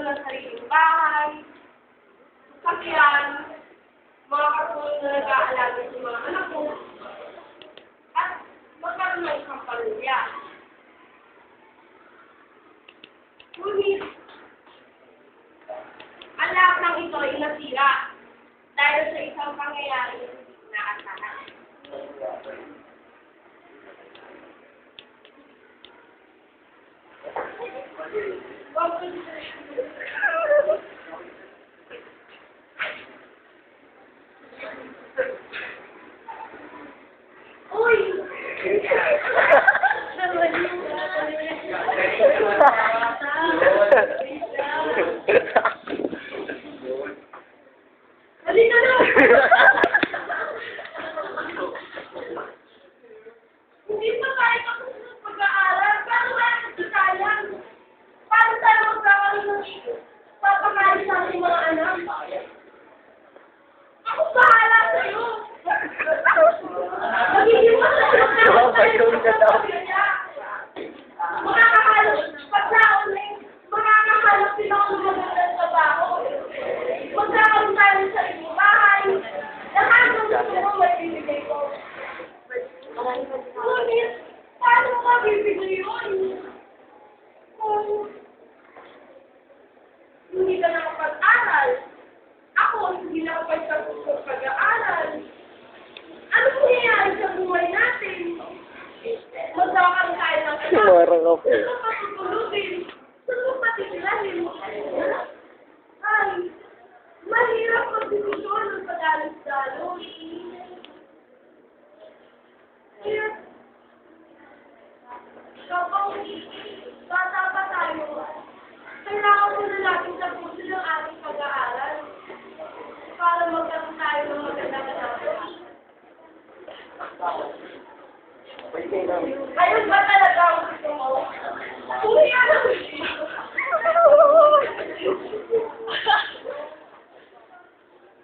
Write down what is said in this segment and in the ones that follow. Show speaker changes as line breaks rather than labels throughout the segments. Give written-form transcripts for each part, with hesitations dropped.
ng sariling bahay, sakyan, mga katulong na nag-aalaga sa mga anak mo, at magkaroon ng isang pamilya. Ngunit, ang lahat ng ito ay nasira dahil sa isang pangyayari na hindi inaasahan. Uy! Halika na! Hindi pa tayo tapos ng pag-aaral. Paano tayo magkakayan? Paano tayo magkakaroon ng papakain sa ating mga anak? Ako bahala sa'yo! Magiging makakahalap pag sa online, makakahalap sila kung magandang trabaho. Magkakaroon tayo ng sariling bahay. Lahat ng gusto mo may bibigay ko. Ngunit, paano mo mabibigay yun? Kung hindi ka nakapag-aral, ako hindi nakapagtapos sa pag-aaral. Ano nangyayari sa buhay natin? Magkakaroon tayo ng anak.
Marang ako.
Saan mo patutulugin? Saan mo patitirahin? Ay, mahirap magdesisyon ng pag-alis-dalos. Kaya, kapag bata pa tayo, kailangan muna natin tapusin ang ating pag-aaral para magkaroon tayo ng magandang anak. Ayun ba talaga ang gusto mo? Kung yan ang gusto mo.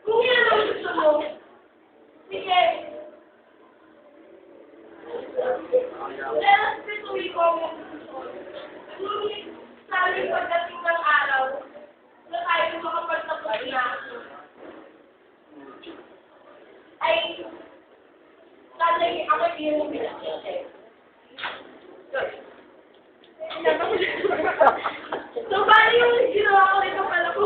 Kung yan ang gusto mo, sige. Pero pituloy ko ang gusto. Ngunit sabi pagdating ng araw na tayo makapagtapos na ay sana'y ako yung pinag-isip. So, bali yung ginawa ko ito pala ko.